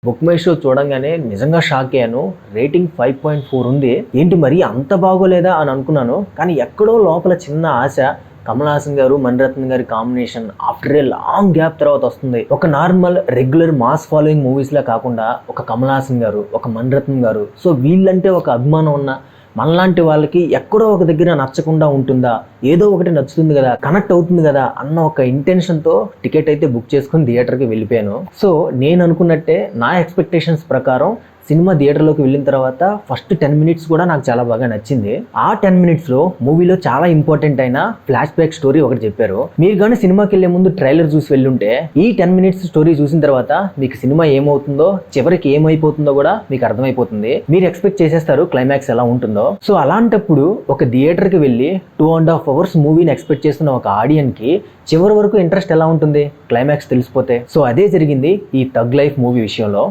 Book my show చూడంగానే నిజంగా shock అయ్యాను. రేటింగ్ 5.4 ఉంది. ఏంటి మరి అంత బాగోలేదా అని అనుకున్నాను. కానీ ఎక్కడో లోపల చిన్న ఆశ. కమల్ హాసన్ గారు, మణిరత్నం గారి combination after a long gap తర్వాత వస్తుంది. ఒక normal regular mass following movies లా కాకుండా ఒక కమల్ హాసన్ గారు, ఒక మణిరత్నం గారు, సో వీళ్ళంటే ఒక అభిమానం ఉన్న మనలాంటి వాళ్ళకి ఎక్కడో ఒక దగ్గర నచ్చకుండా ఉంటుందా, ఏదో ఒకటి నచ్చుతుంది కదా, కనెక్ట్ అవుతుంది కదా అన్న ఒక ఇంటెన్షన్తో టికెట్ అయితే బుక్ చేసుకుని థియేటర్కి వెళ్ళిపోయాను. సో నేను అనుకున్నట్టే నా ఎక్స్పెక్టేషన్స్ ప్రకారం సినిమా థియేటర్లోకి వెళ్ళిన తర్వాత ఫస్ట్ 10 మినిట్స్ కూడా నాకు చాలా బాగా నచ్చింది. ఆ 10 మినిట్స్లో మూవీలో చాలా ఇంపార్టెంట్ అయిన ఫ్లాష్ బ్యాక్ స్టోరీ ఒకటి చెప్పారు. మీరు కానీ సినిమాకి వెళ్ళే ముందు ట్రైలర్ చూసి వెళ్ళుంటే ఈ 10 మినిట్స్ స్టోరీ చూసిన తర్వాత మీకు సినిమా ఏమవుతుందో, చివరికి ఏమైపోతుందో కూడా మీకు అర్థమైపోతుంది. మీరు ఎక్స్పెక్ట్ చేసేస్తారు క్లైమాక్స్ ఎలా ఉంటుందో. సో అలాంటప్పుడు ఒక థియేటర్కి వెళ్ళి 2.5 అవర్స్ మూవీని ఎక్స్పెక్ట్ చేస్తున్న ఒక ఆడియన్కి చివరి వరకు ఇంట్రెస్ట్ ఎలా ఉంటుంది క్లైమాక్స్ తెలిసిపోతే. సో అదే జరిగింది ఈ థగ్ లైఫ్ మూవీ విషయంలో.